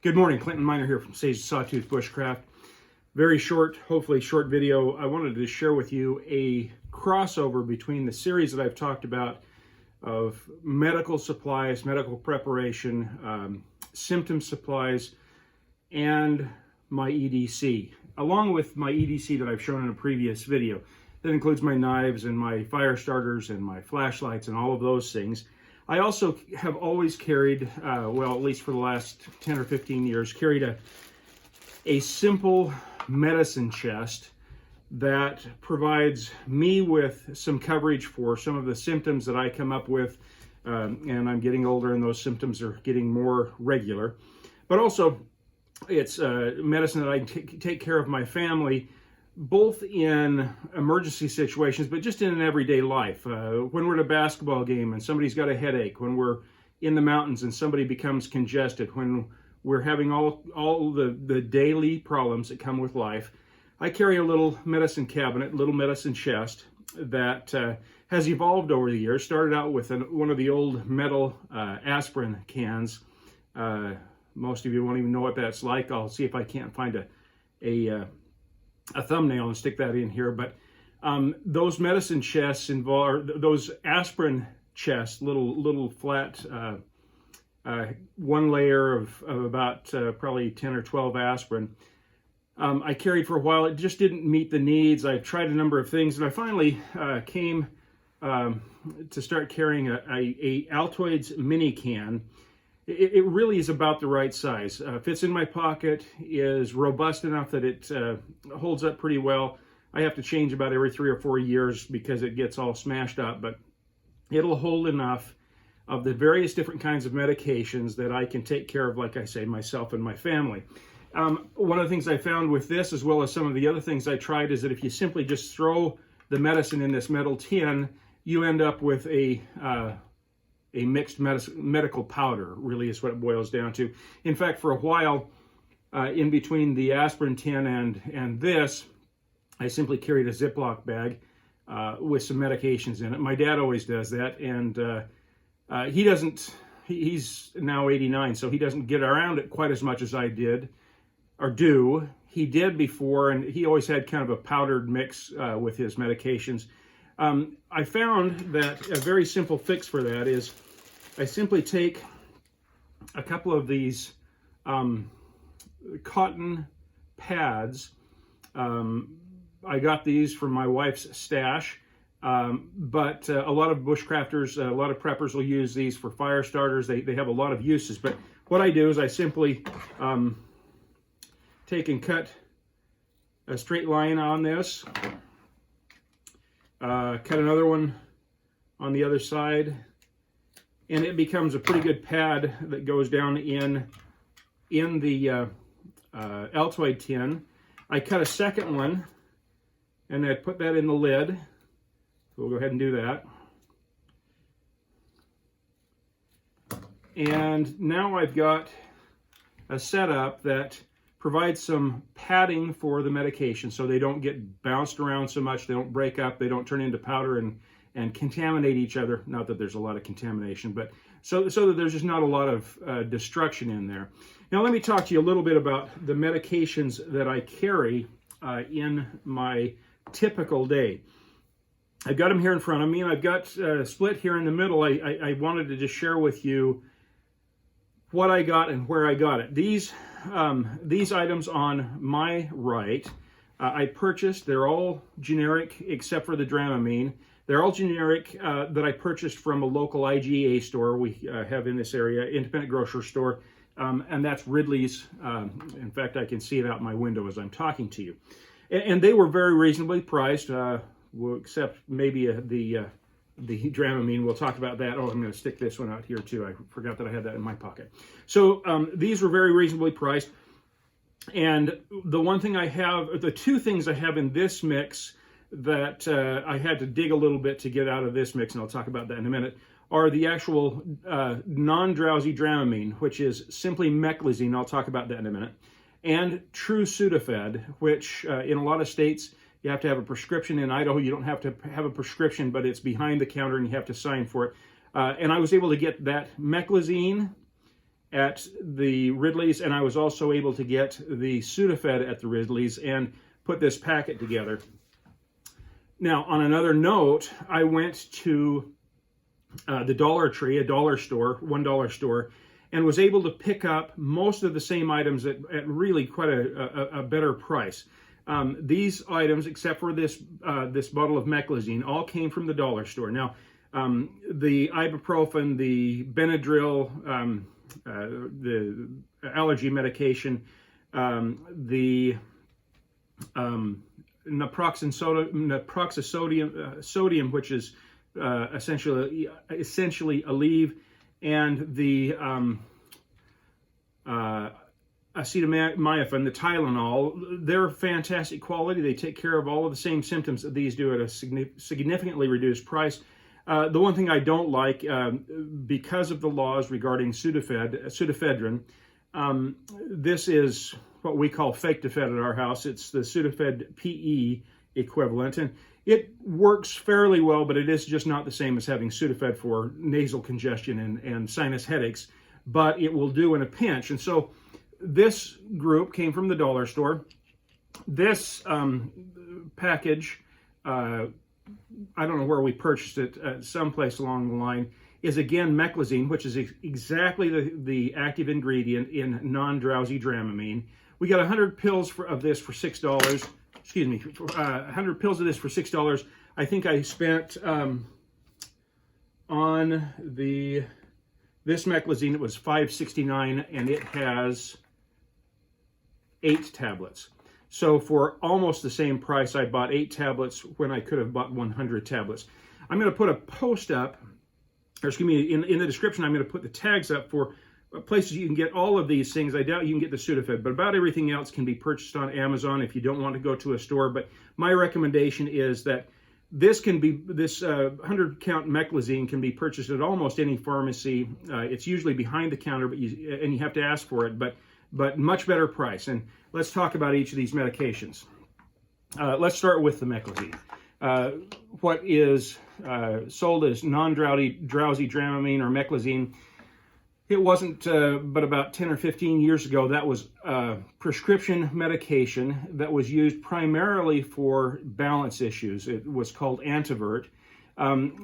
Good morning, Clinton Miner here from Sawtooth Bushcraft. Very short, hopefully short video. I wanted to share with you a crossover between the series that I've talked about of medical supplies, medical preparation, symptom supplies, and my EDC, along with my EDC that I've shown in a previous video. That includes my knives and my fire starters and my flashlights and all of those things. I also have always carried, well, at least for the last 10 or 15 years, carried a simple medicine chest that provides me with some coverage for some of the symptoms that I come up with, and I'm getting older and those symptoms are getting more regular. But also, it's medicine that I can take care of my family, both in emergency situations, but just in an everyday life. When we're at a basketball game and somebody's got a headache, when we're in the mountains and somebody becomes congested, when we're having all the daily problems that come with life, I carry a little medicine cabinet, little medicine chest that has evolved over the years. Started out with one of the old metal aspirin cans. Most of you won't even know what that's like. I'll see if I can't find a thumbnail and stick that in here. But those medicine chests involve those aspirin chests, little flat, one layer of about probably 10 or 12 aspirin. I carried for a while. It just didn't meet the needs. I tried a number of things, and I finally came to start carrying a Altoids mini can. It really is about the right size. Fits in my pocket, is robust enough that it holds up pretty well. I have to change about every 3 or 4 years because it gets all smashed up, but it'll hold enough of the various different kinds of medications that I can take care of, like I say, myself and my family. One of the things I found with this, as well as some of the other things I tried, is that if you simply just throw the medicine in this metal tin, you end up with a mixed medical powder, really is what it boils down to. In fact, for a while, in between the aspirin tin and this, I simply carried a Ziploc bag with some medications in it. My dad always does that, and he's now 89, so he doesn't get around it quite as much as I did, or do. He did before, and he always had kind of a powdered mix with his medications. I found that a very simple fix for that is I simply take a couple of these cotton pads. I got these from my wife's stash, but a lot of bushcrafters, a lot of preppers will use these for fire starters. They have a lot of uses, but what I do is I simply take and cut a straight line on this, cut another one on the other side, and it becomes a pretty good pad that goes down in the Altoid tin. I cut a second one, and I put that in the lid. So we'll go ahead and do that. And now I've got a setup that provides some padding for the medication so they don't get bounced around so much, they don't break up, they don't turn into powder and contaminate each other. Not that there's a lot of contamination, but so that there's just not a lot of destruction in there. Now let me talk to you a little bit about the medications that I carry in my typical day. I've got them here in front of me, and I've got split here in the middle. I wanted to just share with you what I got and where I got it. These items on my right, I purchased. They're all generic except for the Dramamine. They're all generic that I purchased from a local IGA store we have in this area, independent grocery store, and that's Ridley's. In fact, I can see it out my window as I'm talking to you. And they were very reasonably priced, except maybe the Dramamine. We'll talk about that. Oh, I'm going to stick this one out here too. I forgot that I had that in my pocket. So these were very reasonably priced. And the two things I have in this mix that I had to dig a little bit to get out of this mix, and I'll talk about that in a minute, are the actual non-drowsy Dramamine, which is simply meclizine. I'll talk about that in a minute. And True Sudafed, which in a lot of states you have to have a prescription. In Idaho, you don't have to have a prescription, but it's behind the counter and you have to sign for it. And I was able to get that meclizine at the Ridley's, and I was also able to get the Sudafed at the Ridley's and put this packet together. Now, on another note, I went to the Dollar Tree, a dollar store, $1 store, and was able to pick up most of the same items at really quite a better price. These items, except for this bottle of Meclizine, all came from the dollar store. Now, the ibuprofen, the Benadryl, the allergy medication, the naproxen sodium, which is essentially Aleve, and the acetaminophen, the Tylenol. They're fantastic quality. They take care of all of the same symptoms that these do at a significantly reduced price. The one thing I don't like, because of the laws regarding pseudoephedrine, this is what we call fake Defed at our house. It's the Sudafed PE equivalent, and it works fairly well, but it is just not the same as having Sudafed for nasal congestion and sinus headaches, but it will do in a pinch. And so this group came from the dollar store. This package, I don't know where we purchased it, someplace along the line, is again Meclizine, which is exactly the active ingredient in non-drowsy Dramamine. We got 100 pills of this for $6. Excuse me, 100 pills of this for $6. I think I spent on this Meclizine, it was $5.69, and it has 8 tablets. So for almost the same price, I bought 8 tablets when I could have bought 100 tablets. I'm going to put a post up, or excuse me, in the description, I'm going to put the tags up for places you can get all of these things. I doubt you can get the Sudafed, but about everything else can be purchased on Amazon if you don't want to go to a store. But my recommendation is that this 100 count Meclizine can be purchased at almost any pharmacy. It's usually behind the counter, but you have to ask for it, but much better price. And let's talk about each of these medications. Let's start with the Meclizine. What is sold as non-drowsy Dramamine or Meclizine. It wasn't but about 10 or 15 years ago, that was prescription medication that was used primarily for balance issues. It was called Antivert,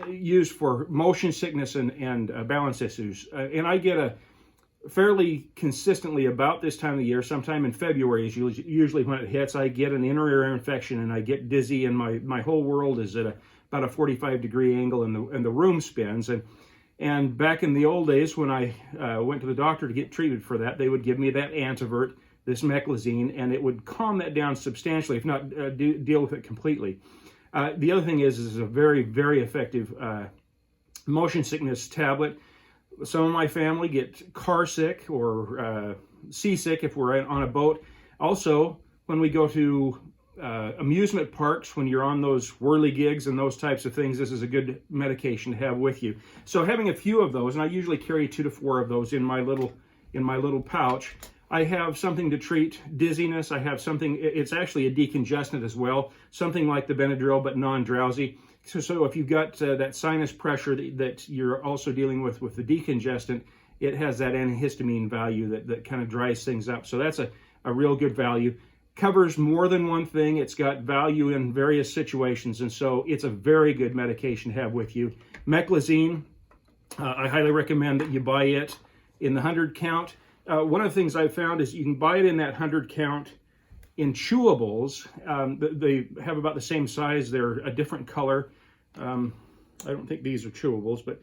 used for motion sickness and balance issues. And I get fairly consistently about this time of the year, sometime in February is usually when it hits, I get an inner ear infection and I get dizzy, and my whole world is at about a 45-degree angle, and the room spins. And back in the old days, when I went to the doctor to get treatment for that, they would give me that Antivert, this Meclizine, and it would calm that down substantially, if not deal with it completely. The other thing is a very, very effective motion sickness tablet. Some of my family get car sick or seasick if we're on a boat. Also, when we go to amusement parks, when you're on those whirly gigs and those types of things, this is a good medication to have with you. So having a few of those, and I usually carry 2 to 4 of those in my little pouch. I have something to treat dizziness. I have something, it's actually a decongestant as well, something like the Benadryl, but non-drowsy. So if you've got that sinus pressure that you're also dealing with the decongestant, it has that antihistamine value that kind of dries things up. So that's a real good value. Covers more than one thing. It's got value in various situations, and so it's a very good medication to have with you. Meclizine, I highly recommend that you buy it in the 100 count. One of the things I've found is you can buy it in that 100 count in chewables. They have about the same size. They're a different color. I don't think these are chewables, but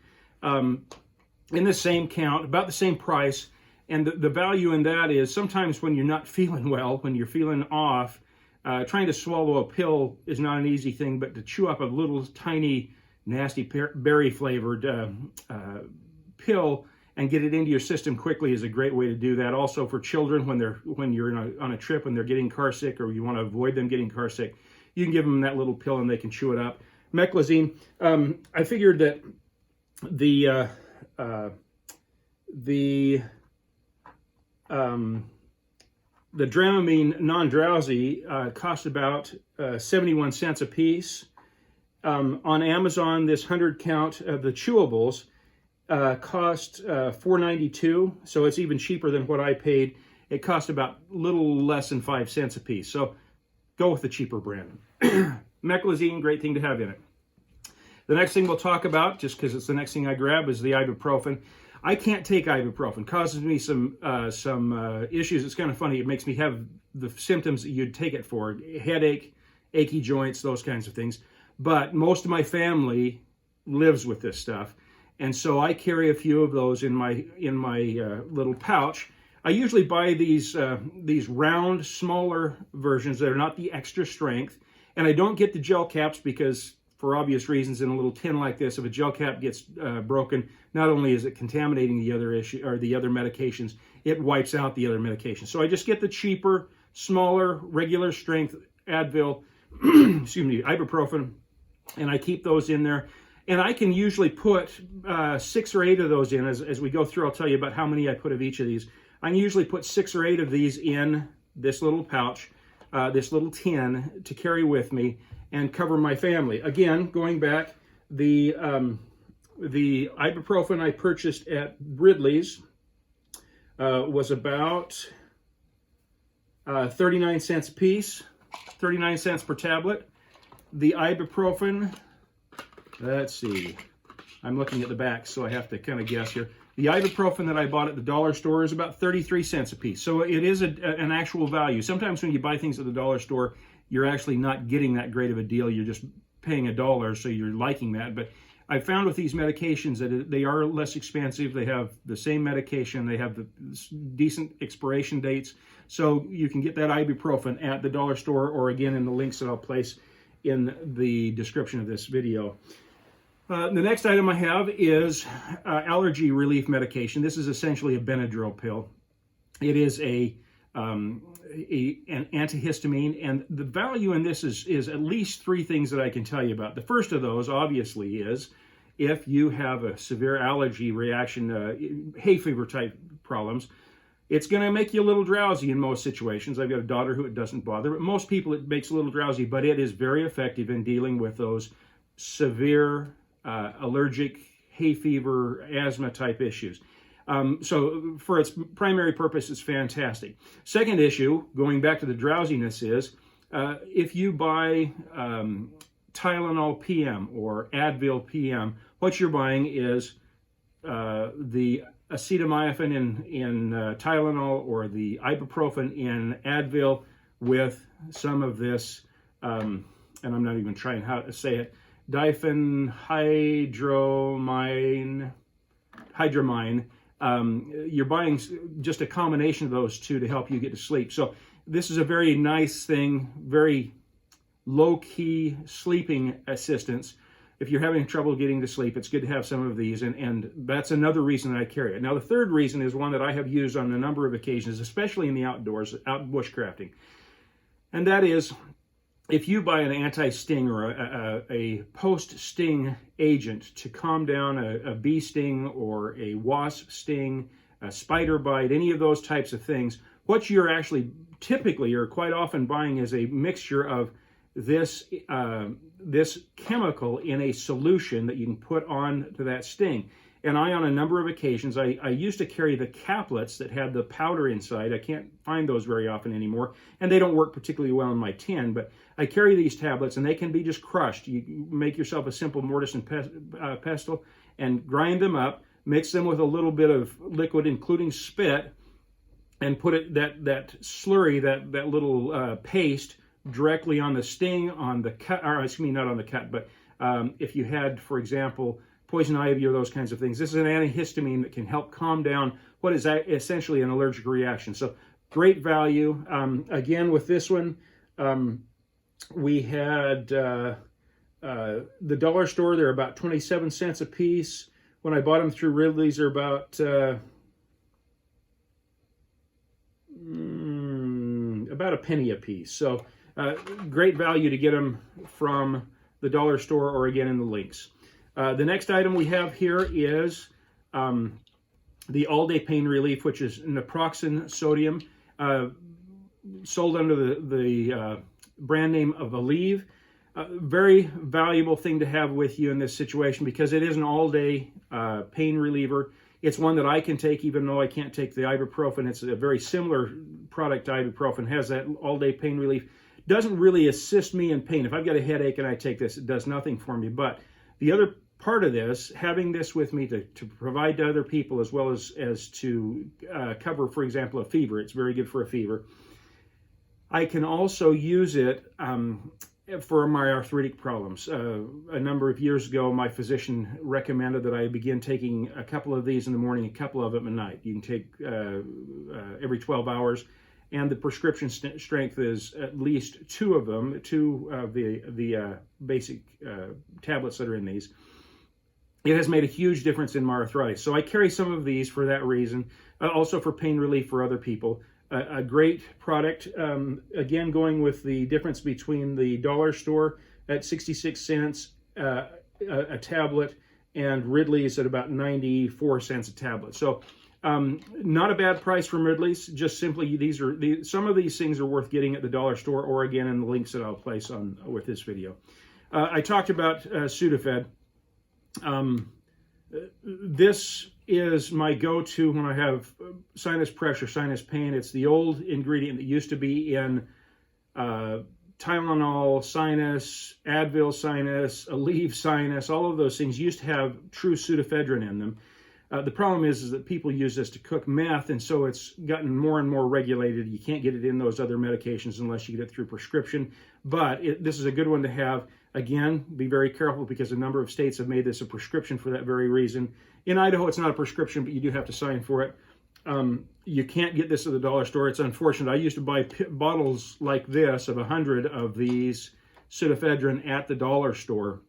in the same count, about the same price. And the value in that is sometimes when you're not feeling well, when you're feeling off, trying to swallow a pill is not an easy thing, but to chew up a little tiny, nasty berry-flavored pill and get it into your system quickly is a great way to do that. Also for children, when you're on a trip and they're getting car sick, or you want to avoid them getting car sick, you can give them that little pill and they can chew it up. Meclizine, I figured that the Dramamine non-drowsy cost about 71 cents a piece. On Amazon, this 100 count of the chewables cost $4.92, so it's even cheaper than what I paid. It cost about a little less than 5 cents a piece, so go with the cheaper brand. Meclizine, great thing to have in it. The next thing we'll talk about, just because it's the next thing I grab, is the ibuprofen. I can't take ibuprofen. It causes me some issues. It's kind of funny. It makes me have the symptoms that you'd take it for: headache, achy joints, those kinds of things. But most of my family lives with this stuff, and so I carry a few of those in my little pouch. I usually buy these round, smaller versions that are not the extra strength, and I don't get the gel caps because, for obvious reasons, in a little tin like this, if a gel cap gets broken, not only is it contaminating the other medications, it wipes out the other medications. So I just get the cheaper, smaller, regular strength Advil, excuse me, ibuprofen, and I keep those in there. And I can usually put 6 or 8 of those in. As we go through, I'll tell you about how many I put of each of these. I can usually put 6 or 8 of these in this little pouch, this little tin, to carry with me and cover my family. Again, going back, the ibuprofen I purchased at Ridley's was about 39 cents a piece, 39 cents per tablet. The ibuprofen, let's see, I'm looking at the back, so I have to kind of guess here. The ibuprofen that I bought at the dollar store is about 33 cents a piece. So it is an actual value. Sometimes when you buy things at the dollar store, you're actually not getting that great of a deal. You're just paying $1, so you're liking that. But I found with these medications that they are less expensive. They have the same medication. They have the decent expiration dates. So you can get that ibuprofen at the dollar store, or again in the links that I'll place in the description of this video. The next item I have is allergy relief medication. This is essentially a Benadryl pill. It is an antihistamine, and the value in this is at least 3 things that I can tell you about. The first of those, obviously, is if you have a severe allergy reaction, hay fever type problems, it's going to make you a little drowsy in most situations. I've got a daughter who it doesn't bother, but most people it makes a little drowsy, but it is very effective in dealing with those severe allergic, hay fever, asthma type issues. So for its primary purpose, it's fantastic. Second issue, going back to the drowsiness, is if you buy Tylenol PM or Advil PM, what you're buying is the acetaminophen in Tylenol or the ibuprofen in Advil with some of this, and I'm not even trying how to say it, diphenhydramine. You're buying just a combination of those two to help you get to sleep. So this is a very nice thing, very low-key sleeping assistance. If you're having trouble getting to sleep, it's good to have some of these, and that's another reason that I carry it. Now, the third reason is one that I have used on a number of occasions, especially in the outdoors, out bushcrafting, and that is if you buy an anti-sting or a post-sting agent to calm down a bee sting or a wasp sting, a spider bite, any of those types of things, what you're actually typically or quite often buying is a mixture of this chemical in a solution that you can put on to that sting. And on a number of occasions, I used to carry the caplets that had the powder inside. I can't find those very often anymore, and they don't work particularly well in my tin, but I carry these tablets, and they can be just crushed. You make yourself a simple mortise and pestle and grind them up, mix them with a little bit of liquid, including spit, and put it that slurry, that little paste, directly on the sting, on the cut, or excuse me, not on the cut, but if you had, for example, poison ivy or those kinds of things. This is an antihistamine that can help calm down what is essentially an allergic reaction. So great value. Again, with this one, we had the dollar store. They're about 27 cents a piece. When I bought them through Ridley's, they're about a penny a piece. So great value to get them from the dollar store or again in the links. The next item we have here is the all-day pain relief, which is naproxen sodium, sold under the brand name of Aleve. Very valuable thing to have with you in this situation because it is an all-day pain reliever. It's one that I can take even though I can't take the ibuprofen. It's a very similar product to ibuprofen, has that all-day pain relief. Doesn't really assist me in pain. If I've got a headache and I take this, it does nothing for me. But the other part of this, having this with me to provide to other people as well as to cover, for example, a fever. It's very good for a fever. I can also use it for my arthritic problems. A number of years ago, my physician recommended that I begin taking a couple of these in the morning, a couple of them at night. You can take every 12 hours, and the prescription strength is at least two of them, two of the basic tablets that are in these. It has made a huge difference in my arthritis. So I carry some of these for that reason, also for pain relief for other people. A great product, again, going with the difference between the dollar store at 66 cents a tablet and Ridley's at about 94 cents a tablet. So not a bad price from Ridley's, just simply some of these things are worth getting at the dollar store or again in the links that I'll place on with this video. I talked about Sudafed. This is my go-to when I have sinus pressure, sinus pain. It's the old ingredient that used to be in Tylenol sinus, Advil sinus, Aleve sinus. All of those things used to have true pseudoephedrine in them. The problem is that people use this to cook meth, and so it's gotten more and more regulated. You can't get it in those other medications unless you get it through prescription. But this is a good one to have. Again, be very careful because a number of states have made this a prescription for that very reason. In Idaho, it's not a prescription, but you do have to sign for it. You can't get this at the dollar store. It's unfortunate. I used to buy bottles like this of 100 of these pseudoephedrine at the dollar store,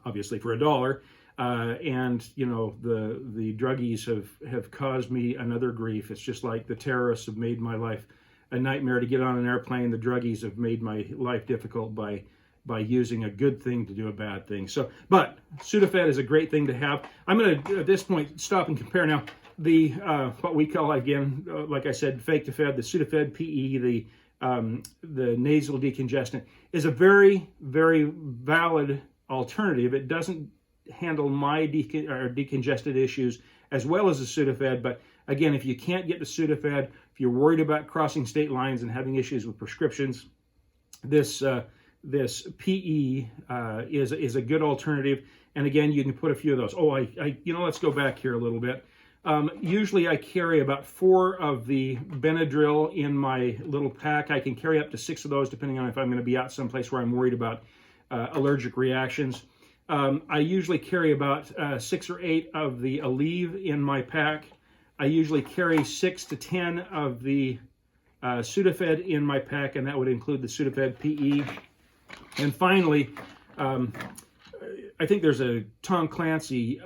obviously for $1. And you know, the druggies have caused me another grief. It's just like the terrorists have made my life a nightmare to get on an airplane. The druggies have made my life difficult by using a good thing to do a bad thing. So, but Sudafed is a great thing to have. I'm going to, at this point, stop and compare now. The what we call, again, like I said, fake to fed, the Sudafed PE, the nasal decongestant is a very, very valid alternative. It doesn't handle my decongested issues as well as the Sudafed. But again, if you can't get the Sudafed, if you're worried about crossing state lines and having issues with prescriptions, this PE is a good alternative. And again, you can put a few of those. Oh, let's go back here a little bit. Usually I carry about 4 of the Benadryl in my little pack. I can carry up to 6 of those depending on if I'm going to be out someplace where I'm worried about allergic reactions. I usually carry about 6 or 8 of the Aleve in my pack. I usually carry 6 to 10 of the Sudafed in my pack, and that would include the Sudafed PE. And finally, I think there's a Tom Clancy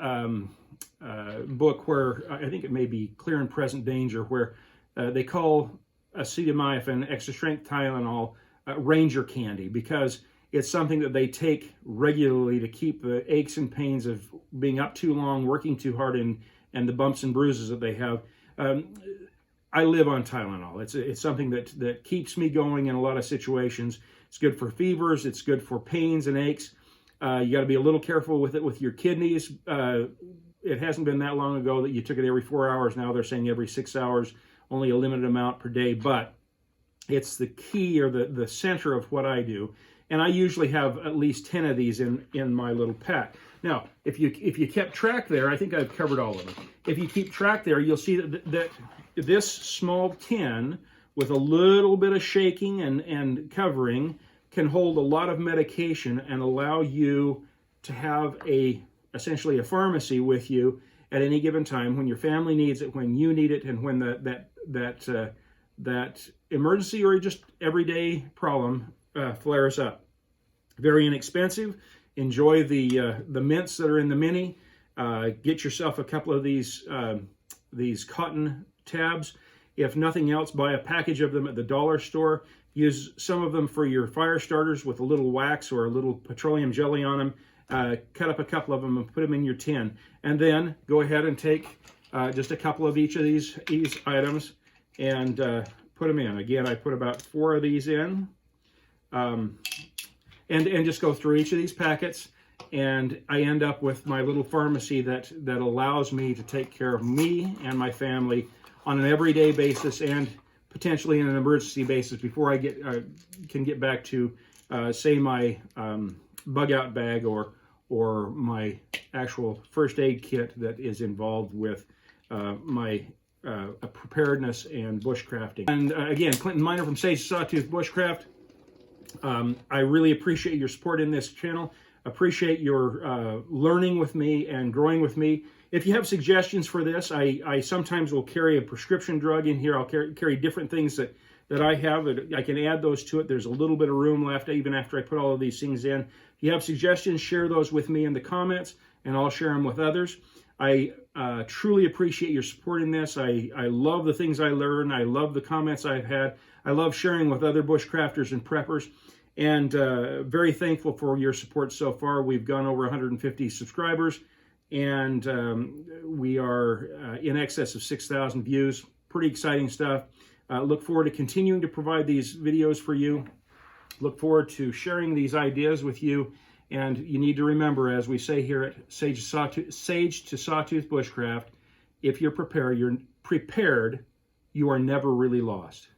book where I think it may be Clear and Present Danger, where they call acetaminophen, extra strength Tylenol, Ranger candy, because it's something that they take regularly to keep the aches and pains of being up too long, working too hard, and the bumps and bruises that they have. I live on Tylenol. It's something that keeps me going in a lot of situations. It's good for fevers. It's good for pains and aches. You got to be a little careful with it with your kidneys. It hasn't been that long ago that you took it every 4 hours. Now they're saying every 6 hours, only a limited amount per day. But it's the key or the center of what I do. And I usually have at least 10 of these in my little pack. Now, if you kept track there, I think I've covered all of them. If you keep track there, you'll see that this small tin with a little bit of shaking and covering can hold a lot of medication and allow you to have essentially a pharmacy with you at any given time when your family needs it, when you need it, and when that emergency or just everyday problem flares up. Very inexpensive. Enjoy the mints that are in the mini. Get yourself a couple of these cotton tabs. If nothing else, buy a package of them at the dollar store. Use some of them for your fire starters with a little wax or a little petroleum jelly on them. Cut up a couple of them and put them in your tin. And then go ahead and take just a couple of each of these items and put them in. Again, I put about 4 of these in. and just go through each of these packets, and I end up with my little pharmacy that allows me to take care of me and my family on an everyday basis and potentially in an emergency basis before I can get back to say my bug out bag or my actual first aid kit that is involved with my preparedness and bushcrafting. And again, Clinton Miner from Sage Sawtooth Bushcraft. I really appreciate your support in this channel. Appreciate your learning with me and growing with me. If you have suggestions for this, I sometimes will carry a prescription drug in here. I'll carry different things that I have. I can add those to it. There's a little bit of room left even after I put all of these things in. If you have suggestions, share those with me in the comments, and I'll share them with others. I truly appreciate your support in this. I love the things I learn. I love the comments I've had. I love sharing with other bushcrafters and preppers, and very thankful for your support so far. We've gone over 150 subscribers, and we are in excess of 6,000 views. Pretty exciting stuff. Look forward to continuing to provide these videos for you. Look forward to sharing these ideas with you. And you need to remember, as we say here at Sage to Sawtooth Bushcraft, if you're prepared, you are never really lost.